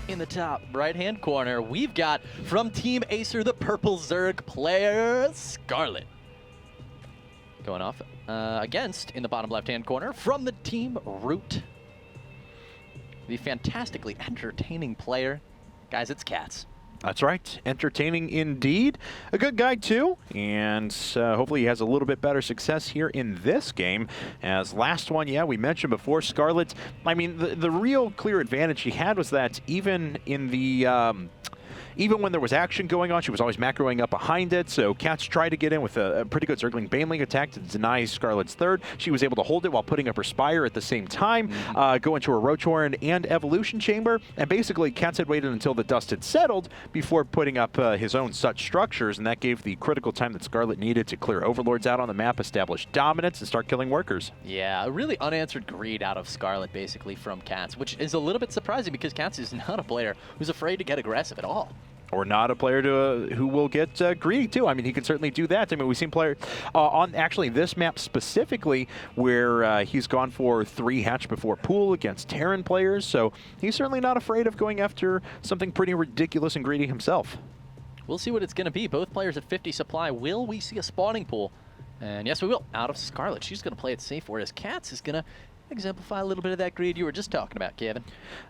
in the top right-hand corner, we've got from Team Acer, the purple Zerg player, Scarlet. Going off against, in the bottom left-hand corner, from the Team Root, the fantastically entertaining player. Guys, it's Catz. That's right. Entertaining indeed. A good guy, too. And hopefully he has a little bit better success here in this game. As last one, yeah, we mentioned before, Scarlet, I mean, the real clear advantage she had was that even in the... even when there was action going on, she was always macroing up behind it, so Catz tried to get in with a pretty good Zergling Baneling attack to deny Scarlet's third. She was able to hold it while putting up her Spire at the same time, go into her Roach-Horn and Evolution Chamber, and basically Catz had waited until the dust had settled before putting up his own such structures, and that gave the critical time that Scarlet needed to clear Overlords out on the map, establish dominance, and start killing workers. Yeah, a really unanswered greed out of Scarlet, basically, from Catz, which is a little bit surprising because Catz is not a player who's afraid to get aggressive at all. Or not a player to who will get greedy too. I mean, he can certainly do that. I mean, we've seen player on actually this map specifically where he's gone for 3 hatch before pool against Terran players. So he's certainly not afraid of going after something pretty ridiculous and greedy himself. We'll see what it's going to be. Both players at 50 supply. Will we see a spawning pool? And yes, we will. Out of Scarlet. She's going to play it safe, whereas Catz is going to exemplify a little bit of that greed you were just talking about, Kevin.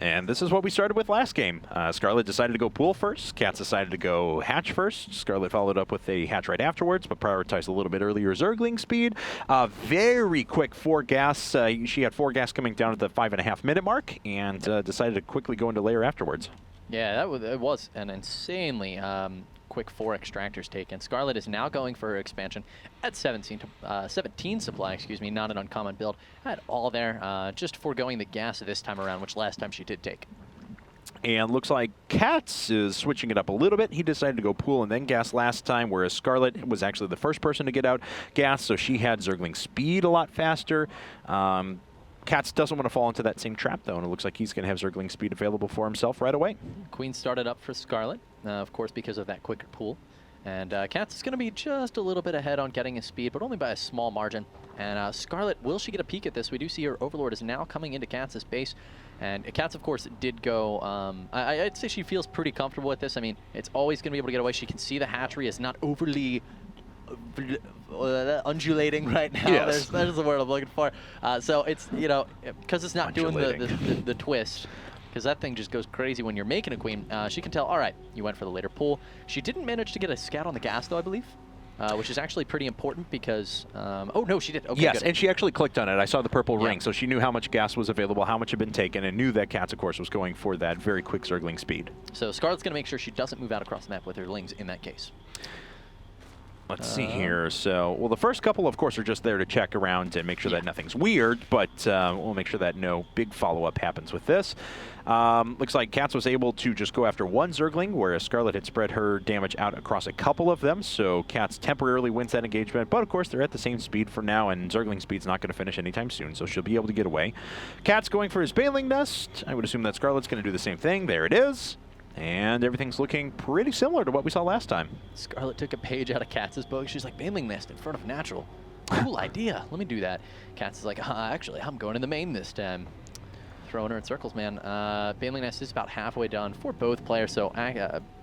And this is what we started with last game. Scarlet decided to go pool first. Catz decided to go hatch first. Scarlet followed up with a hatch right afterwards, but prioritized a little bit earlier Zergling speed. Very quick 4 gas. She had 4 gas coming down at the 5.5 minute mark and decided to quickly go into layer afterwards. Yeah, it was an insanely quick 4 extractors taken. Scarlet is now going for her expansion at 17 supply, excuse me, not an uncommon build. Had all there, just foregoing the gas this time around, which last time she did take. And looks like Catz is switching it up a little bit. He decided to go pool and then gas last time, whereas Scarlet was actually the first person to get out gas, so she had Zergling speed a lot faster. Catz doesn't want to fall into that same trap, though, and it looks like he's going to have Zergling speed available for himself right away. Queen started up for Scarlet, of course, because of that quicker pool. And Catz is going to be just a little bit ahead on getting his speed, but only by a small margin. And Scarlet, will she get a peek at this? We do see her Overlord is now coming into Catz's base. And Catz, of course, did go... I'd say she feels pretty comfortable with this. I mean, it's always going to be able to get away. She can see the hatchery is not overly... undulating right now. Yes. That is the word I'm looking for. So it's, you know, because it's not doing the twist, because that thing just goes crazy when you're making a queen. She can tell, all right, you went for the later pull. She didn't manage to get a scout on the gas, though, I believe, which is actually pretty important because, oh, no, she did. Okay, yes, good. and she actually clicked on it. I saw the purple ring, so she knew how much gas was available, how much had been taken, and knew that Catz, of course, was going for that very quick Zergling speed. So Scarlet's going to make sure she doesn't move out across the map with her lings in that case. Let's see here. So, well, the first couple, of course, are just there to check around and make sure that nothing's weird, but we'll make sure that no big follow-up happens with this. Looks like Catz was able to just go after 1 Zergling, whereas Scarlet had spread her damage out across a couple of them, so Catz temporarily wins that engagement, but of course they're at the same speed for now, and Zergling speed's not going to finish anytime soon, so she'll be able to get away. Catz going for his Baneling nest. I would assume that Scarlet's going to do the same thing. There it is. And everything's looking pretty similar to what we saw last time. Scarlet took a page out of Catz's book. She's like, Baneling nest in front of natural. Cool idea. Let me do that. Catz is like, actually, I'm going in the main this time. Throwing her in circles, man. Baneling nest is about halfway done for both players, so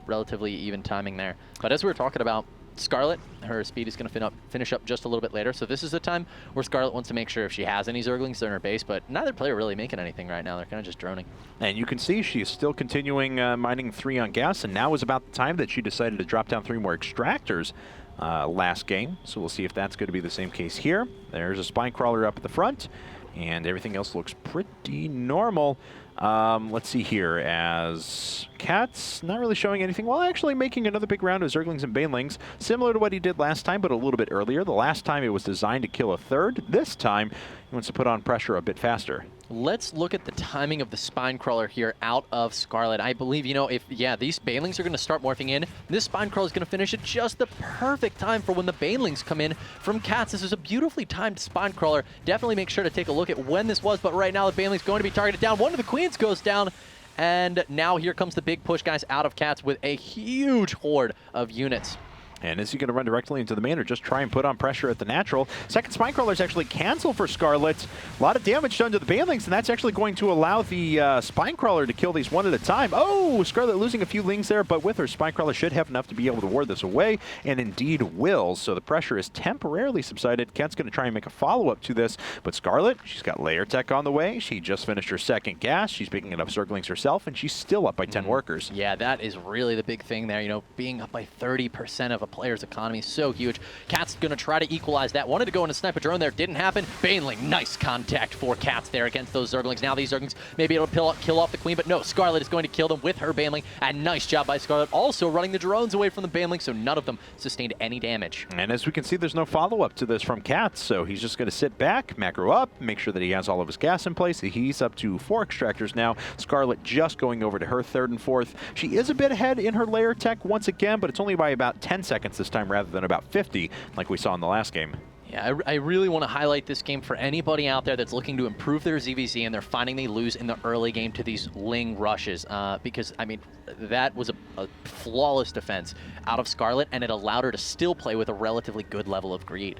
relatively even timing there. But as we were talking about, Scarlet, her speed is going to finish up just a little bit later, so this is the time where Scarlet wants to make sure if she has any Zerglings in her base, but neither player really making anything right now. They're kind of just droning. And you can see she's still continuing mining 3 on gas, and now is about the time that she decided to drop down 3 more extractors last game, so we'll see if that's going to be the same case here. There's a spine crawler up at the front, and everything else looks pretty normal. Let's see here, as Catz not really showing anything while actually making another big round of Zerglings and Banelings, similar to what he did last time, but a little bit earlier. The last time it was designed to kill a third. This time he wants to put on pressure a bit faster. Let's look at the timing of the spine crawler here out of Scarlet. I believe, you know, if, yeah, these Banelings are going to start morphing in, this spine crawler is going to finish at just the perfect time for when the Banelings come in from Catz. This is a beautifully timed spine crawler. Definitely make sure to take a look at when this was, but right now the Baneling's going to be targeted down. One of the Queens goes down, and now here comes the big push, guys, out of Catz with a huge horde of units. And is he going to run directly into the main or just try and put on pressure at the natural? Second Spine Crawler is actually canceled for Scarlet. A lot of damage done to the Banelings, and that's actually going to allow the Spine Crawler to kill these one at a time. Oh, Scarlet losing a few lings there, but with her Spine Crawler should have enough to be able to ward this away, and indeed will. So the pressure is temporarily subsided. Cat's going to try and make a follow-up to this, but Scarlet, she's got Layer Tech on the way. She just finished her second gas. She's picking up Zerglings herself, and she's still up by 10 workers. Yeah, that is really the big thing there. You know, being up by 30% of a player's economy is so huge. Cat's going to try to equalize that. Wanted to go into Sniper Drone there. Didn't happen. Baneling, nice contact for Catz there against those Zerglings. Now these Zerglings may be able to kill off the Queen, but no, Scarlet is going to kill them with her Baneling. And nice job by Scarlet. Also running the drones away from the Baneling, so none of them sustained any damage. And as we can see, there's no follow-up to this from Catz, so he's just going to sit back, macro up, make sure that he has all of his gas in place. He's up to 4 extractors now. Scarlet just going over to her 3rd and 4th. She is a bit ahead in her layer tech once again, but it's only by about 10 seconds this time rather than about 50 like we saw in the last game. Yeah, I really want to highlight this game for anybody out there that's looking to improve their ZVZ and they're finding they lose in the early game to these Ling rushes. Because, I mean, that was a flawless defense out of Scarlet, and it allowed her to still play with a relatively good level of greed.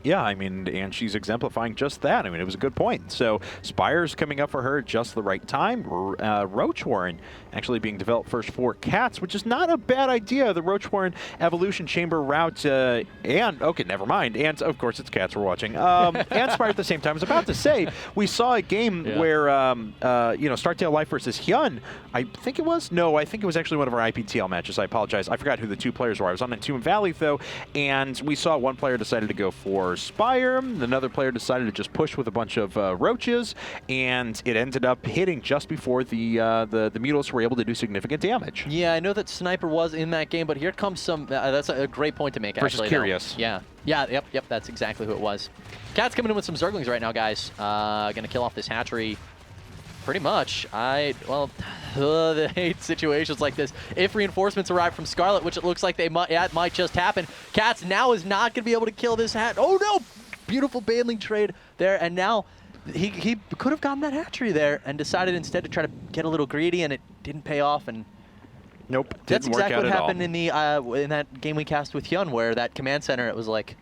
Yeah, I mean, and she's exemplifying just that. I mean, it was a good point. So Spire's coming up for her at just the right time. Roach Warren actually being developed first for Catz, which is not a bad idea. The Roach Warren Evolution Chamber route and, okay, never mind. And, of course, it's Catz we're watching. And Spire at the same time. I was about to say, we saw a game where, you know, Startail Life versus Hyun, I think it was? No, I think it was actually one of our IPTL matches. I apologize. I forgot who the 2 players were. I was on Entomb Valley, though, and we saw one player decided to go for Spire, another player decided to just push with a bunch of roaches, and it ended up hitting just before the Mutals were able to do significant damage. Yeah, I know that Sniper was in that game, but here comes some, that's a great point to make, versus actually. Curious. Yeah, yep, that's exactly who it was. Cat's coming in with some Zerglings right now, guys. Gonna kill off this hatchery. Pretty much. I hate situations like this. If reinforcements arrive from Scarlet, which it looks like they might just happen, Catz now is not going to be able to kill this hat. Oh no! Beautiful Baneling trade there, and now he could have gotten that hatchery there and decided instead to try to get a little greedy, and it didn't pay off. And nope, that's didn't work exactly out what happened all. in the in that game we cast with Hyun, where that command center, it was like.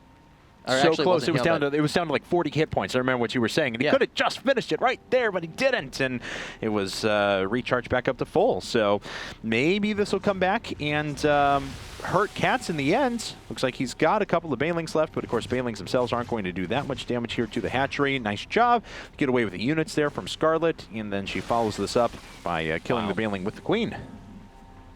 So close. It was down to like 40 hit points. I remember what you were saying, and he could have just finished it right there, but he didn't, and it was recharged back up to full. So maybe this will come back and hurt Catz in the end. Looks like he's got a couple of Banelings left, but of course Banelings themselves aren't going to do that much damage here to the hatchery. Nice job. Get away with the units there from Scarlet, and then she follows this up by killing the Baneling with the Queen.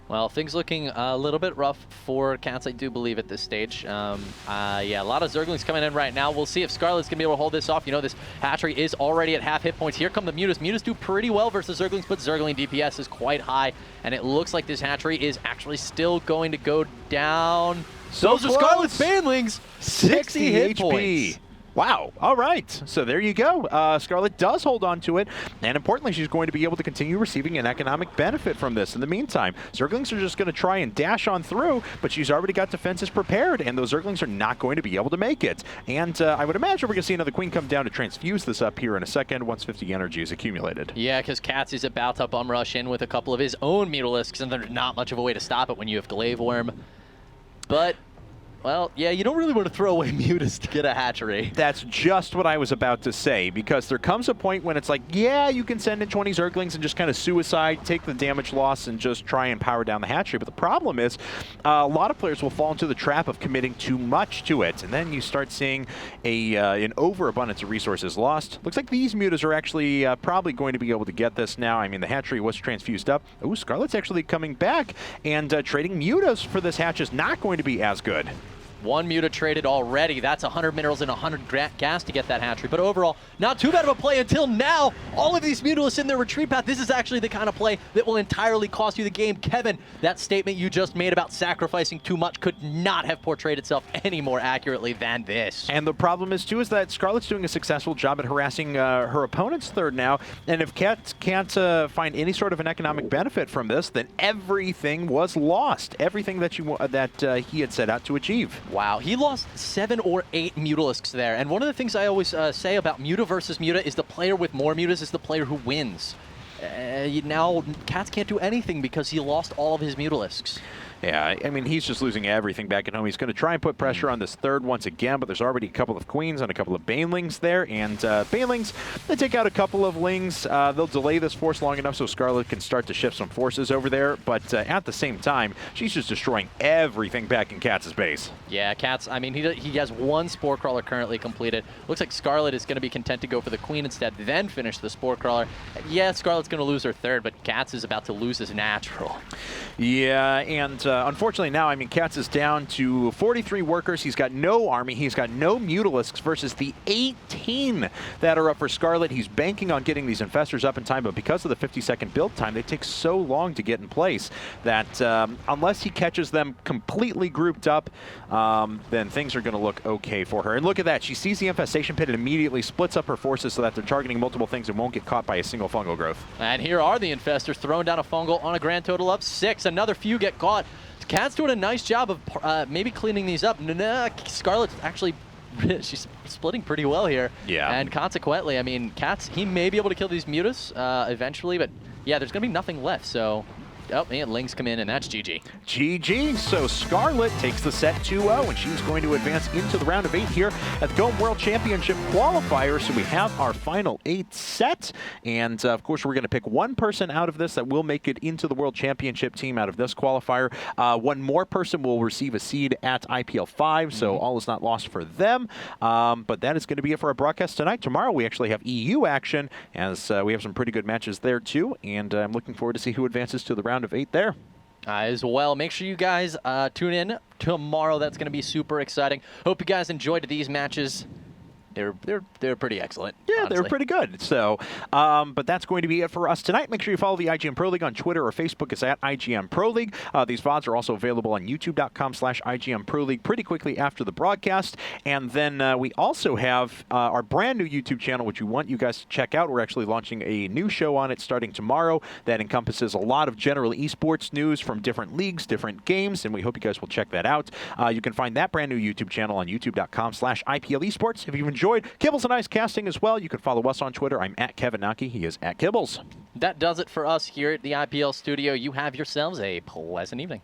Well, things looking a little bit rough for Catz, I do believe, at this stage. Yeah, a lot of Zerglings coming in right now. We'll see if Scarlet's going to be able to hold this off. You know, this hatchery is already at half hit points. Here come the Mutas. Mutas do pretty well versus Zerglings, but Zergling DPS is quite high, and it looks like this hatchery is actually still going to go down. Those are Scarlet's Banelings. 60 hit points. Wow. All right. So there you go. Scarlet does hold on to it, and importantly, she's going to be able to continue receiving an economic benefit from this. In the meantime, Zerglings are just going to try and dash on through, but she's already got defenses prepared, and those Zerglings are not going to be able to make it. And I would imagine we're going to see another Queen come down to transfuse this up here in a second once 50 energy is accumulated. Yeah, because Catz is about to bum rush in with a couple of his own Mutalisks, and there's not much of a way to stop it when you have Glaive Worm. But well, yeah, you don't really want to throw away Mutas to get a hatchery. That's just what I was about to say, because there comes a point when it's like, yeah, you can send in 20 Zerglings and just kind of suicide, take the damage loss, and just try and power down the hatchery. But the problem is, a lot of players will fall into the trap of committing too much to it, and then you start seeing an overabundance of resources lost. Looks like these Mutas are actually probably going to be able to get this now. I mean, the hatchery was transfused up. Ooh, Scarlet's actually coming back, and trading Mutas for this hatch is not going to be as good. One Muta traded already. That's 100 minerals and 100 gas to get that hatchery. But overall, not too bad of a play until now. All of these Mutalisks in their retreat path. This is actually the kind of play that will entirely cost you the game. Kevin, that statement you just made about sacrificing too much could not have portrayed itself any more accurately than this. And the problem is, too, is that Scarlet's doing a successful job at harassing her opponent's third now. And if Catz can't find any sort of an economic benefit from this, then everything was lost. Everything that he had set out to achieve. Wow, he lost 7 or 8 Mutalisks there. And one of the things I always say about Muta versus Muta is the player with more Mutas is the player who wins. Now, Catz can't do anything because he lost all of his Mutalisks. Yeah, I mean, he's just losing everything back at home. He's going to try and put pressure on this third once again, but there's already a couple of queens and a couple of banelings there. And banelings, they take out a couple of lings. They'll delay this force long enough so Scarlet can start to shift some forces over there. But at the same time, she's just destroying everything back in Catz's base. Yeah, Catz, I mean, he has one Spore Crawler currently completed. Looks like Scarlet is going to be content to go for the queen instead, then finish the Spore Crawler. Yeah, Scarlet's going to lose her third, but Catz is about to lose his natural. Yeah, and unfortunately now, I mean, Catz is down to 43 workers. He's got no army. He's got no Mutalisks versus the 18 that are up for Scarlet. He's banking on getting these Infestors up in time, but because of the 50-second build time, they take so long to get in place that unless he catches them completely grouped up, then things are going to look okay for her. And look at that. She sees the Infestation Pit and immediately splits up her forces so that they're targeting multiple things and won't get caught by a single fungal growth. And here are the Infestors throwing down a fungal on a grand total of 6. Another few get caught. Catz doing a nice job of maybe cleaning these up. Scarlet's actually, she's splitting pretty well here. Yeah. And consequently, I mean, Catz, he may be able to kill these Mutas eventually, but yeah, there's going to be nothing left, so... Oh, and Lings come in, and that's GG. GG. So Scarlet takes the set 2-0, and she's going to advance into the round of 8 here at the GOM World Championship Qualifier. So we have our final 8 set, and of course we're going to pick one person out of this that will make it into the World Championship team out of this qualifier. One more person will receive a seed at IPL 5, so all is not lost for them. But that is going to be it for our broadcast tonight. Tomorrow we actually have EU action, as we have some pretty good matches there too, and I'm looking forward to see who advances to the round of 8 there. As well, make sure you guys tune in tomorrow. That's going to be super exciting. Hope you guys enjoyed these matches. They're pretty excellent. Yeah, honestly. they're pretty good. So, but that's going to be it for us tonight. Make sure you follow the IGN Pro League on Twitter or Facebook. It's at IGN Pro League. These VODs are also available on YouTube.com/IGN Pro League pretty quickly after the broadcast. And then we also have our brand new YouTube channel, which we want you guys to check out. We're actually launching a new show on it starting tomorrow that encompasses a lot of general esports news from different leagues, different games, and we hope you guys will check that out. You can find that brand new YouTube channel on YouTube.com/IPL Esports. If you've enjoyed Kibbles and Ice casting as well, you can follow us on Twitter. I'm at Kevin Naki. He is at Kibbles. That does it for us here at the IPL studio. You have yourselves a pleasant evening.